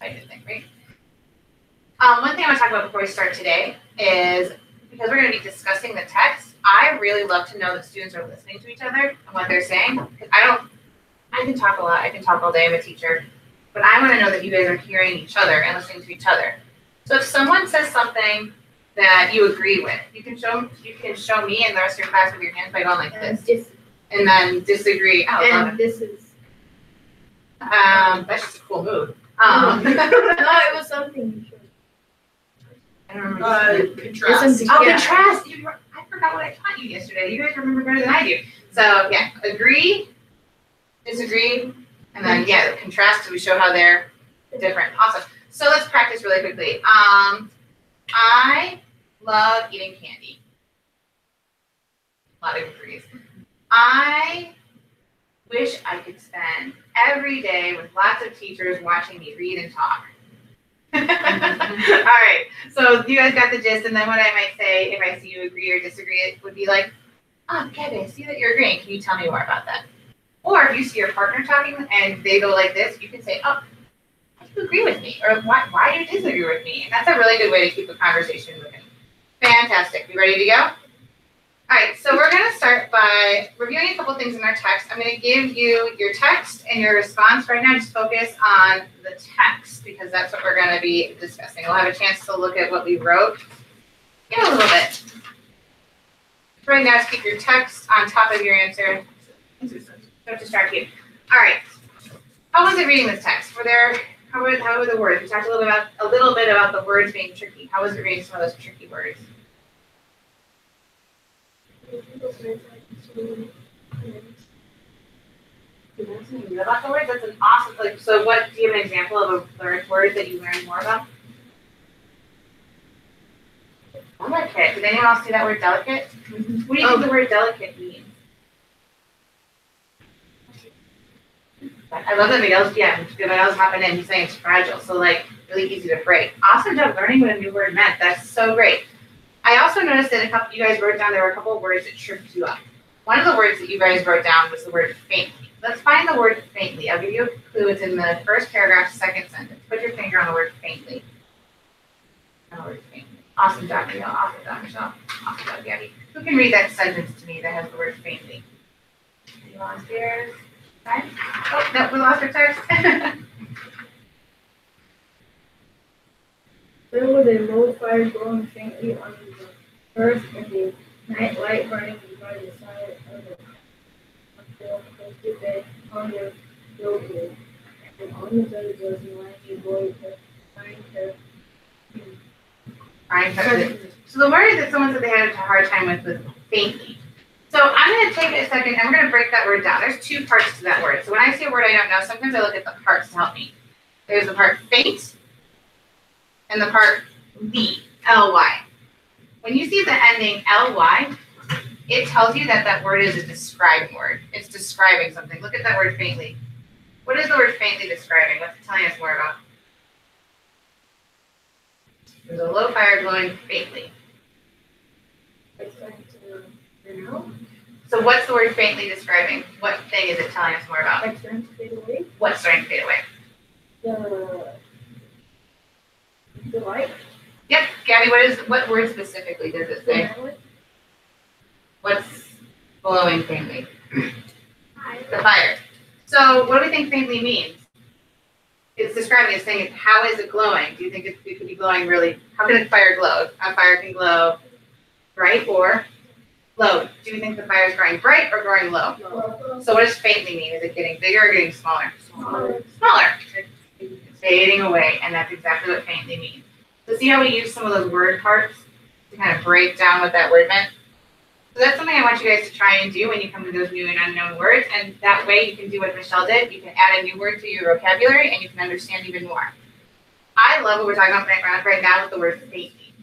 I did think, right? One thing I want to talk about before we start today is, because we're going to be discussing the text, I really love to know that students are listening to each other and what they're saying. I can talk a lot, I can talk all day, I'm a teacher, but I want to know that you guys are hearing each other and listening to each other. So if someone says something that you agree with, you can show me and the rest of your class with your hands by going like this. And then disagree. Oh, and this is. That's just a cool move. No, it was something. I don't remember. Contrast. Contrast. I forgot what I taught you yesterday. You guys remember better than I do. So yeah, agree, disagree, and then the contrast. So we show how they're different. Awesome. So let's practice really quickly. I love eating candy. A lot of agrees. I wish I could spend every day with lots of teachers watching me read and talk. All right, so you guys got the gist, and then what I might say if I see you agree or disagree, it would be like, oh, Gabby, I see that you're agreeing. Can you tell me more about that? Or if you see your partner talking and they go like this, you can say, oh, why do you agree with me? Or why do you disagree with me? And that's a really good way to keep the conversation moving. Fantastic. You ready to go? All right, so we're going to start by reviewing a couple things in our text. I'm going to give you your text and your response. Right now, just focus on the text because that's what we're going to be discussing. We'll have a chance to look at what we wrote in a little bit. Right now, just keep your text on top of your answer. Don't distract you. All right. How was it reading this text? How were the words? We talked a little bit about the words being tricky. How was it reading some of those tricky words? About the words? That's an awesome. So, what do you have an example of a word that you learned more about? Delicate. Did anyone else see that word delicate? Mm-hmm. What do you think the word delicate means? I love that Miguel's hopping in. He's saying it's fragile, so really easy to break. Awesome job learning what a new word meant. That's so great. I also noticed that you guys wrote down there were a couple of words that tripped you up. One of the words that you guys wrote down was the word faintly. Let's find the word faintly. I'll give you a clue. It's in the first paragraph, second sentence. Put your finger on the word faintly. Awesome job, Miguel. Awesome job, Michelle. Awesome job, Gabby. Who can read that sentence to me that has the word faintly? Any volunteers? Okay. Oh, no, we lost our text. There was a low fire glowing faintly on the earth, and the night light burning by the side of the bed on the roadway. And on the bed was lying a boy crying her. So the word that someone said they had a hard time with was faintly. So I'm going to take a second, and we're going to break that word down. There's two parts to that word. So when I see a word I don't know, sometimes I look at the parts to help me. There's the part faint, and the part L-Y. When you see the ending L-Y, it tells you that word is a describing word. It's describing something. Look at that word faintly. What is the word faintly describing? What's it telling us more about? There's a low fire glowing faintly. So what's the word faintly describing? What thing is it telling us more about? It's starting to fade away. What's starting to fade away? The light. Yep, Gabby, what word specifically does it say? What's glowing faintly? The fire. So what do we think faintly means? It's describing, it's saying, how is it glowing? Do you think it could be glowing really? How can a fire glow? A fire can glow bright or low. Do you think the fire is growing bright or growing low? So what does faintly mean? Is it getting bigger or getting smaller? Smaller. It's fading away, and that's exactly what faintly means. So see how we use some of those word parts to kind of break down what that word meant? So that's something I want you guys to try and do when you come to those new and unknown words, and that way you can do what Michelle did. You can add a new word to your vocabulary, and you can understand even more. I love what we're talking about right now with the word faintly,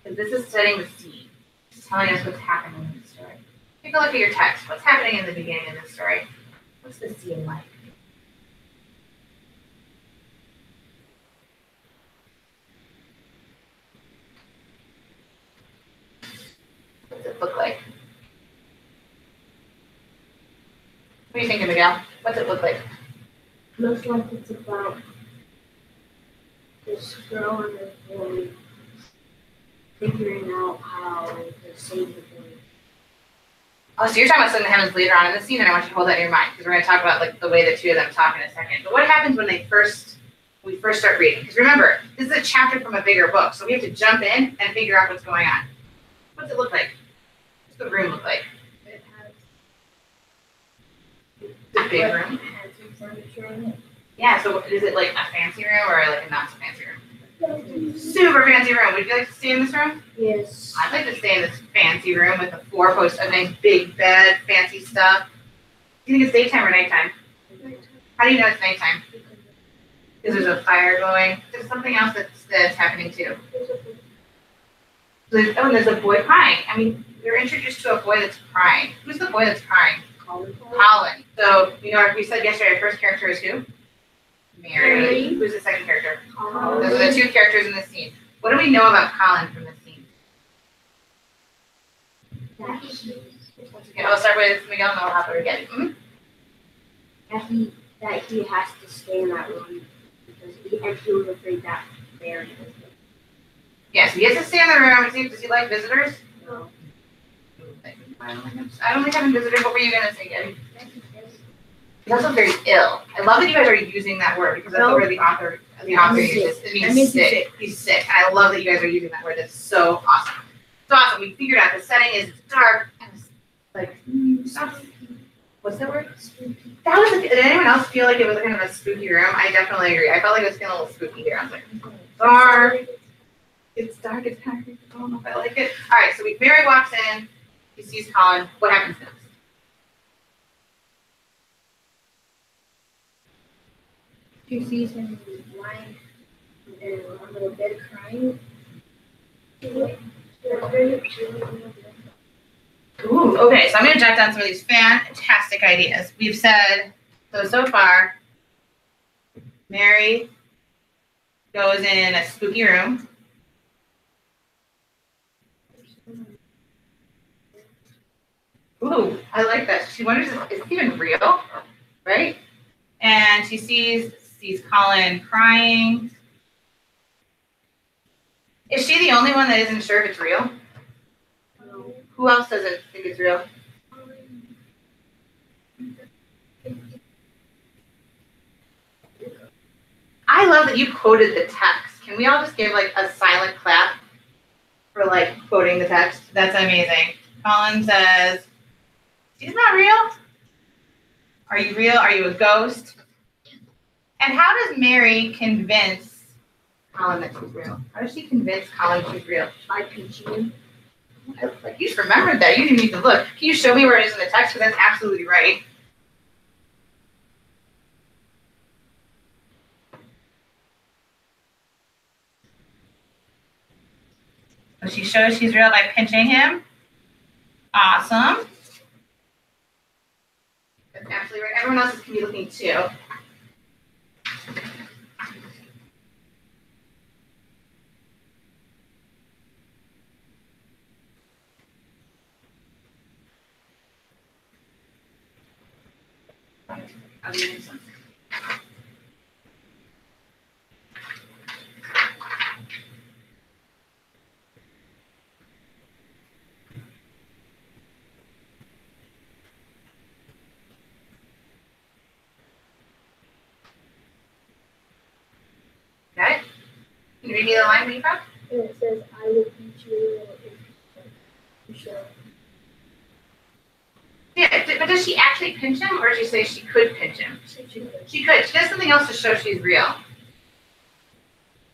because this is setting the scene. It's telling us what's happening in the story. Take a look at your text. What's happening in the beginning of the story? What's the scene like? What's it look like? What are you thinking, Miguel? What's it look like? Looks like it's about this girl and this boy figuring out how to save the boy. Oh, so you're talking about something that happens later on in the scene, and I want you to hold that in your mind because we're going to talk about like the way the two of them talk in a second. But what happens when we first start reading? Because remember, this is a chapter from a bigger book, so we have to jump in and figure out what's going on. What's it look like? What's the room look like? It has It's a big room. It has some furniture in it. Yeah. So is it like a fancy room or like a not so fancy room? Super fancy room. Would you like to stay in this room? Yes. I'd like to stay in this fancy room with a four-post, a nice big bed, fancy stuff. Do you think it's daytime or nighttime? How do you know it's nighttime? Because there's a fire going. There's something else that's happening too. And there's a boy crying. I mean, we're introduced to a boy that's crying. Who's the boy that's crying? Colin. So, you know, we said yesterday our first character is who? Mary. Who's the second character? Colin. Those are the two characters in this scene. What do we know about Colin from this scene? I'll start with Miguel and then we'll hop over again. That he has to stay in that room because he was afraid that Mary was there. Yes, he has to stay in the room. Does he like visitors? No. I don't like having visitors. What were you going to say, Gabby? He's also very ill. I love that you guys are using that word because that's the word the author uses. It means sick. He's sick. And I love that you guys are using that word. That's so awesome. So awesome. We figured out the setting is dark and it's like what's that word? Spooky. That was. Did anyone else feel like it was kind of a spooky room? I definitely agree. I felt like it was feeling a little spooky here. I was like, dark. It's dark. It's kind of creepy. I don't know if I like it. All right. So Mary walks in. He sees Colin. What happens next? She sees him lying in a little bed crying. Ooh, okay, so I'm going to jot down some of these fantastic ideas. We've said, so far, Mary goes in a spooky room. Ooh, I like that. She wonders if it's even real, right? And she sees Colin crying. Is she the only one that isn't sure if it's real? No. Who else doesn't think it's real? I love that you quoted the text. Can we all just give like a silent clap for like quoting the text? That's amazing. Colin says, she's not real. Are you real? Are you a ghost? And how does Mary convince Colin that she's real? How does she convince Colin she's real? By pinching him. Like, you just remembered that. You didn't need to look. Can you show me where it is in the text? Because that's absolutely right. So she shows she's real by pinching him. Awesome. That's absolutely right. Everyone else can be looking too. Got it? Can you read me the line when you found? And it says, I will pinch you if you show. Yeah, but does she actually pinch him, or does she say she could pinch him? She could. She does something else to show she's real.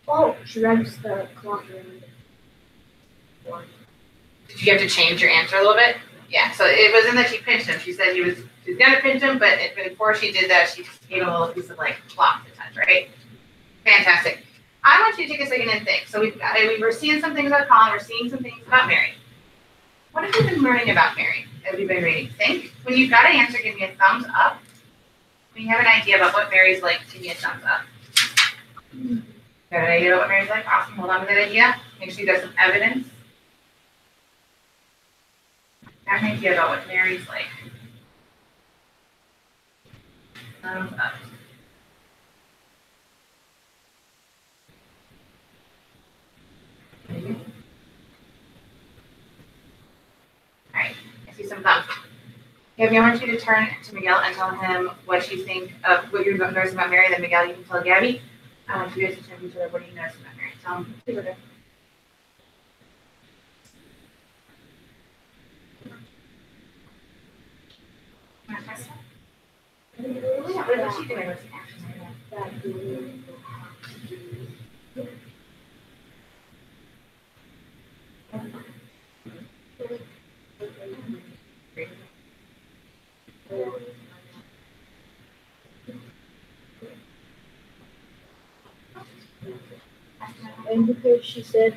Oh, she wraps the cloth around it. Did you have to change your answer a little bit? Yeah, so it wasn't that she pinched him. She said she was gonna pinch him, but before she did that, she just gave him a little piece of like cloth to touch, right? Fantastic. I want you to take a second and think. So we were seeing some things about Colin, we're seeing some things about Mary. What have you been learning about Mary as we've been reading? Think. When you've got an answer, give me a thumbs up. When you have an idea about what Mary's like, give me a thumbs up. Got an idea about what Mary's like? Awesome. Hold on to that idea. Make sure you got some evidence. Have an idea about what Mary's like. Thumbs up. some thumbs. Gabby, I want you to turn to Miguel and tell him what you think of what you're noticing about Mary. Then Miguel, you can tell Gabby. I want you guys to turn to each other. What do you notice about Mary? Tell him. Take it. What's she doing? What's the action? And because she said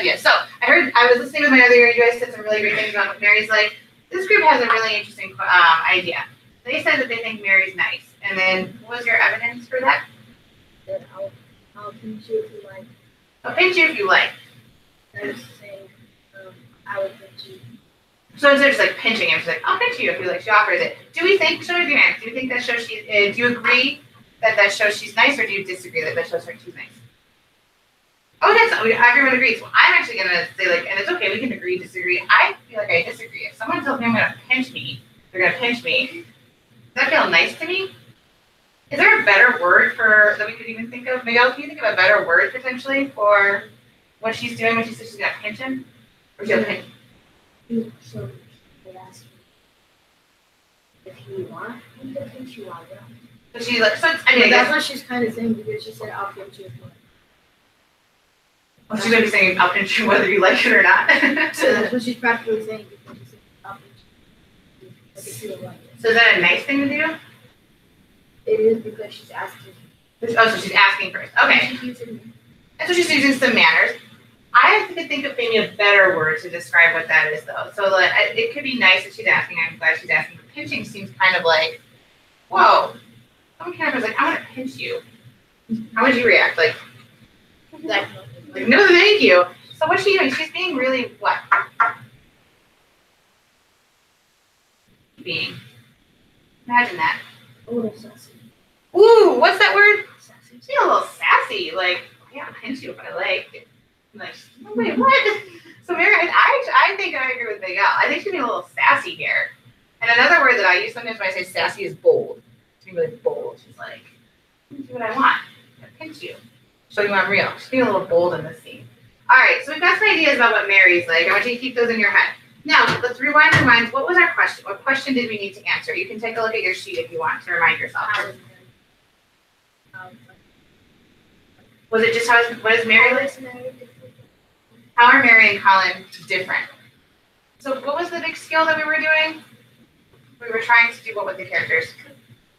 Yeah. So I was listening with my other ear. You guys said some really great things about what Mary's like. This group has a really interesting idea. They said that they think Mary's nice. And then what was your evidence for that? that I'll pinch you if you like. I'll pinch you if you like. I was saying, I would pinch you. So instead of just like pinching him, she's like, I'll pinch you if you like. She offers it. Do we think, show me your hand. Do you think that shows do you agree that shows she's nice, or do you disagree that shows her she's nice? Oh, that's everyone agrees. Well, I'm actually gonna say and it's okay, we can agree, disagree. I feel like I disagree. If someone tells me I'm gonna pinch me, they're gonna pinch me. Does that feel nice to me? Is there a better word that we could even think of? Miguel, can you think of a better word potentially for what she's doing when she says she's gonna pinch him? Or she'll pinch him? So they asked me if he wants him to pinch you, I will. So she's like, That's what she's kind of saying, because she said, I'll pinch you if you want. Well, she's gonna be saying, I'll pinch you whether you like it or not. So that's what she's practically saying, because she said, I'll pinch you if you don't like it. So is that a nice thing to do? It is, because she's asking. Oh, so she's asking first. Okay. And so she's using some manners. I have to think of maybe a better word to describe what that is, though. So it could be nice that she's asking. I'm glad she's asking. But pinching seems kind of like, whoa. Someone kind of was like, I want to pinch you. How would you react? Like, no, thank you. So what's she doing? She's being really what? Being. Imagine that. Oh, that's sassy. Ooh, what's that word? Sassy. She's a little sassy. Like, yeah, I'll pinch you if I like. Like, wait, what? So Mary, I think I agree with Miguel. I think she's being a little sassy here. And another word that I use sometimes when I say sassy is bold. She's being really bold. She's like, do what I want. I'm gonna pinch you. Show you I'm real. She's being a little bold in this scene. All right, so we've got some ideas about what Mary's like. I want you to keep those in your head. Now, let's rewind our minds. What was our question? What question did we need to answer? You can take a look at your sheet if you want to remind yourself. Was it just what is Mary like? How are Mary and Colin different? So what was the big skill that we were doing? We were trying to do what with the characters?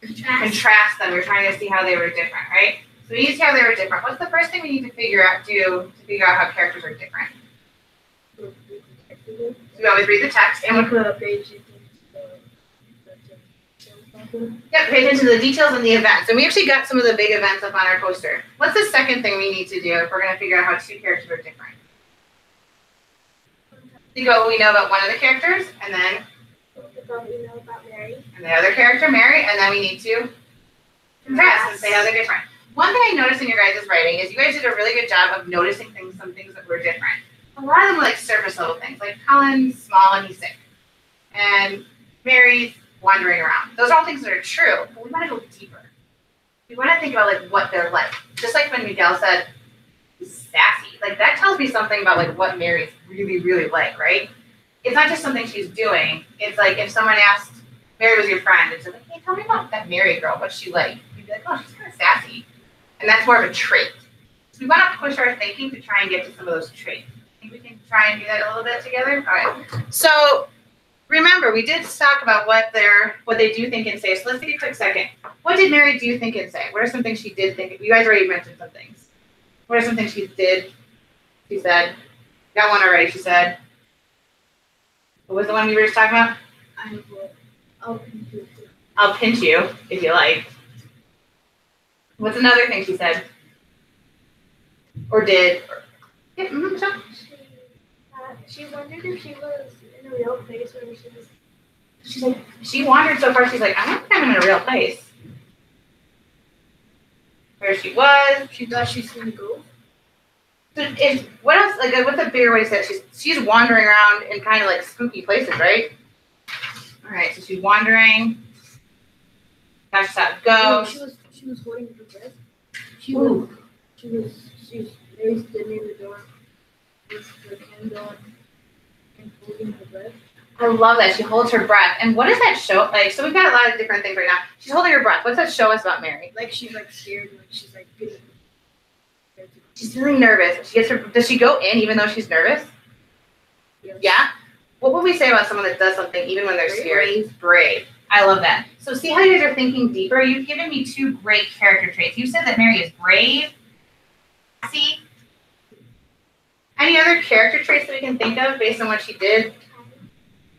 Contrast them. We were trying to see how they were different, right? So we need to see how they were different. What's the first thing we need to figure out how characters are different? So we always read the text and pay attention to the details and the events. And we actually got some of the big events up on our poster. What's the second thing we need to do if we're going to figure out how two characters are different? Think about what we know about one of the characters, and then what we know about Mary. And the other character, Mary, and then we need to contrast and say how they're different. One thing I noticed in your guys' writing is you guys did a really good job of noticing some things that were different. A lot of them were like surface level things, like Colin's small and he's sick, and Mary's wandering around. Those are all things that are true, but we want to go deeper. We want to think about what they're like. Just like when Miguel said, sassy. That tells me something about what Mary's really, really like, right? It's not just something she's doing. It's like if someone asked, Mary was your friend, and said, hey, tell me about that Mary girl. What's she like? You'd be like, oh, she's kind of sassy. And that's more of a trait. So we want to push our thinking to try and get to some of those traits. Think we can try and do that a little bit together? All right. So remember, we did talk about what they do think and say. So let's take a quick second. What did Mary do, think, and say? What are some things she did think? You guys already mentioned some things. What are some things she did? She said. Got one already. She said. What was the one we were just talking about? I'll pinch you if you like. What's another thing she said? Or did? Yeah, she wondered if she was in a real place, or she was. She's like, she wandered so far. She's like, I don't think I'm in a real place. where she was. She thought she seen a ghost. So what else? Like, what's a bigger way to say it? She's wandering around in kind of like spooky places, right? All right, so she's wandering. Now she's out. Go. She was holding her breath. She was very stood near the door with her candle and holding her breath. I love that. She holds her breath. And what does that show? Like, so we've got a lot of different things right now. She's holding her breath. What's that show us about Mary? Like she's like scared, like she's like getting. She's feeling nervous. She gets her. Does she go in even though she's nervous? Yes. Yeah. What would we say about someone that does something even when they're scared? Brave. I love that. So see how you guys are thinking deeper? You've given me two great character traits. You said that Mary is brave. See? Any other character traits that we can think of based on what she did?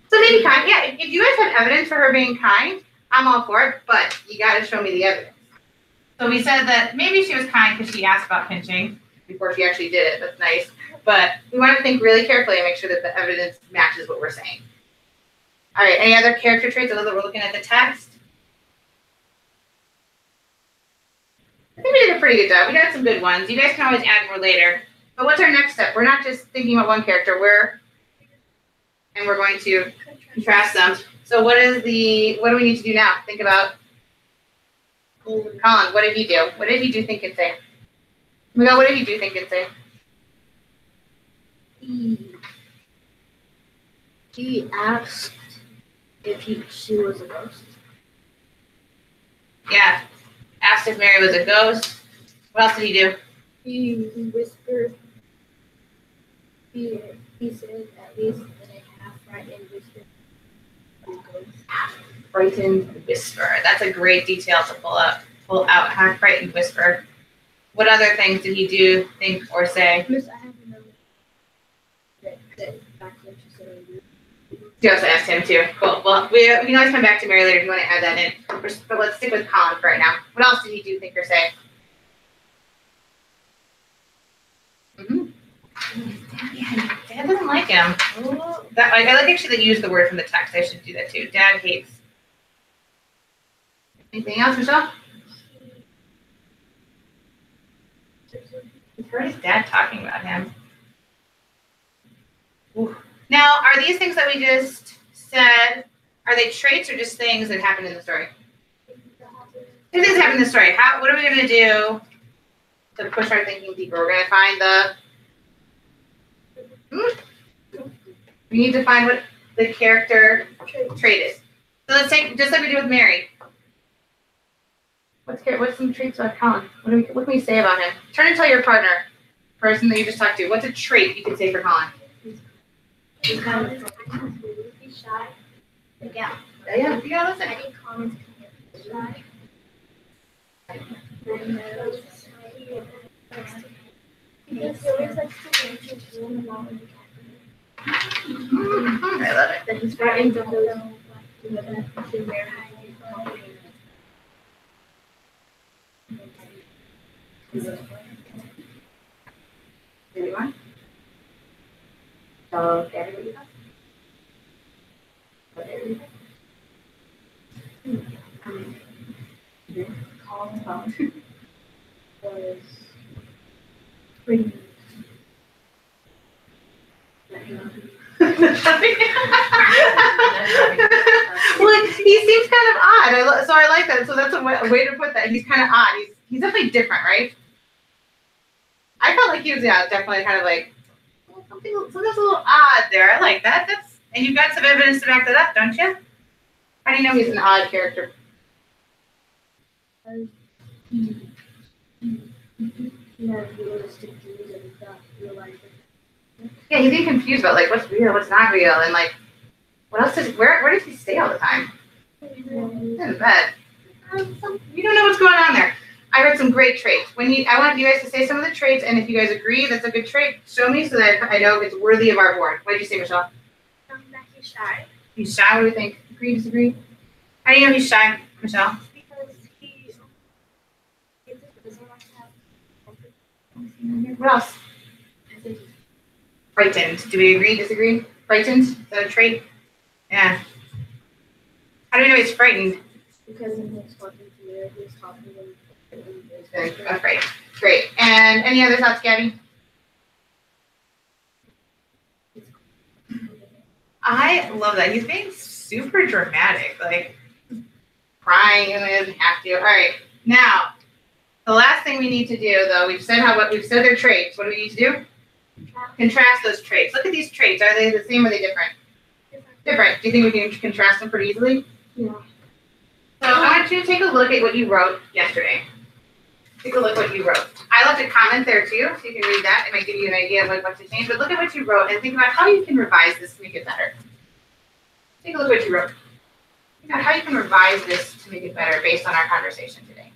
So maybe kind. Yeah, if you guys have evidence for her being kind, I'm all for it, but you got to show me the evidence. So we said that maybe she was kind because she asked about pinching before she actually did it. That's nice. But we want to think really carefully and make sure that the evidence matches what we're saying. All right, any other character traits other than we're looking at the text? I think we did a pretty good job. We got some good ones. You guys can always add more later. But what's our next step? We're not just thinking about one character. We're going to contrast them. So what do we need to do now? Think about Colin. What did he do? What did he do, think, and say? Miguel, what did he do, think, and say? He asked if she was a ghost. Yeah. Asked if Mary was a ghost. What else did he do? He whispered. He said at least in a half-frightened whisper. Half-frightened whisper. That's a great detail to pull out. Half-frightened whisper. What other things did he do, think, or say? Miss, I have another. That back when she said You also asked him too. Cool. Well, we can always come back to Mary later if you want to add that in. But let's stick with Colin for right now. What else did he do, think, or say? Dad doesn't like him. I like actually to use the word from the text. I should do that too. Dad hates. Anything else, Michelle? He's heard his dad talking about him. Ooh. Now, are these things that we just said, are they traits or just things that happened in the story? Two things happened in the story. What are we going to do to push our thinking deeper? We're going to find we need to find what the character trait is. So let's take, just like we did with Mary. What's some traits about Colin? What can we say about him? Turn and tell your partner, person that you just talked to, what's a trait you can say for Colin? he's kind of shy. Yeah. Yeah, listen. I think Colin's kind of shy. He always likes to mention room along with the I love it. that he's frightened of those Anyone? So, everybody else? Colin was pretty. Well, he seems kind of odd. So I like that. So that's a way to put that. He's kind of odd. He's definitely different, right? I felt like he was definitely kind of like something. Something's a little odd there. I like that. And you've got some evidence to back that up, don't you? How do you know he's an odd character? He has realistic views and he's not real life. Yeah, he's getting confused about like what's real, what's not real, and like what else where does he stay all the time? He's in bed. You don't know what's going on there. I heard some great traits. I want you guys to say some of the traits, and if you guys agree that's a good trait, show me so that I know it's worthy of our board. What did you say, Michelle? That he's shy. He's shy. What do you think? Agree, disagree? How do you know he's shy, Michelle? Because he doesn't want to have. What else? Frightened. Do we agree, disagree? Frightened? Is that a trait? Yeah. How do we know he's frightened? Because when he's talking to Mary, he's talking to him. That's great. Great. And any other thoughts, Gabby? I love that. He's being super dramatic, like crying and he doesn't have to. All right. Now, the last thing we need to do, though, we've said their traits. What do we need to do? Contrast those traits. Look at these traits. Are they the same or are they different? Different. Do you think we can contrast them pretty easily? Yeah. So I want you to take a look at what you wrote yesterday. Take a look at what you wrote. I left a comment there too, so you can read that. It might give you an idea of like what to change. But look at what you wrote and think about how you can revise this to make it better. Take a look at what you wrote. Think about how you can revise this to make it better based on our conversation today.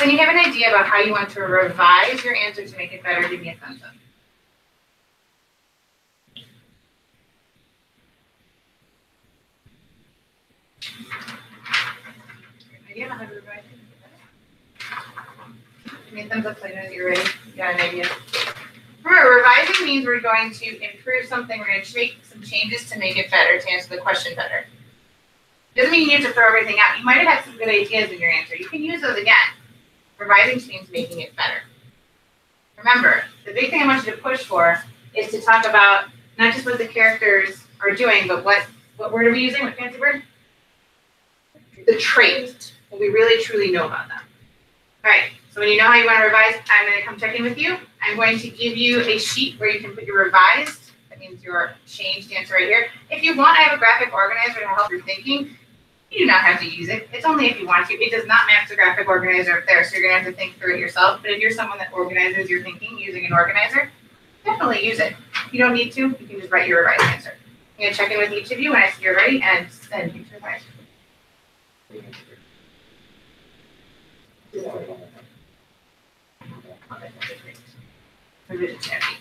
When you have an idea about how you want to revise your answer to make it better, give me a thumbs up. Idea about how to revise it? Give me a thumbs up so I know that you're ready. You got an idea. Remember, revising means we're going to improve something. We're going to make some changes to make it better, to answer the question better. Doesn't mean you need to throw everything out. You might have had some good ideas in your answer. You can use those again. Revising means making it better. Remember, the big thing I want you to push for is to talk about not just what the characters are doing, but what word are we using? What fancy word? The trait. What we really truly know about them. All right. So when you know how you want to revise, I'm going to come check in with you. I'm going to give you a sheet where you can put your revised. That means your changed answer right here. If you want, I have a graphic organizer to help your thinking. You do not have to use it. It's only if you want to. It does not match the graphic organizer up there, so you're going to have to think through it yourself. But if you're someone that organizes your thinking using an organizer, definitely use it. If you don't need to, you can just write your revised answer. I'm going to check in with each of you when I see you're ready and send you to revise. Revision strategy.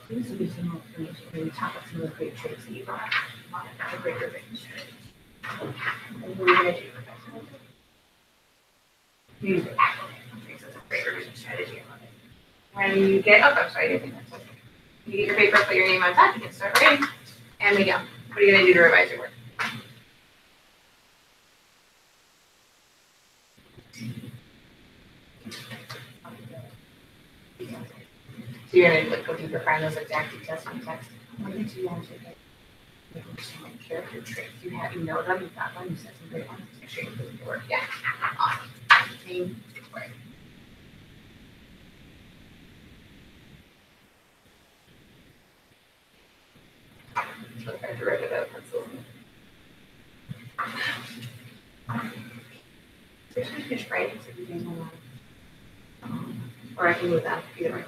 Please use some more information when you talk about some of the great traits that you got. A great revision strategy. And what are you going to do? Use it. That's a great revision strategy. When you get, I'm sorry, I think that's okay. You get your paper, put your name on top, you can start writing, and we go. What are you going to do to revise your work? So you're going to go deeper, find those exact details in the text. What did you want to make character traits? You know them, you've got them, you said some great ones. Make sure you put in your work. Yeah, awesome. Name, word. So I have to write it out pencil. Especially finish writing, so you can go on. Or I can move that, either way.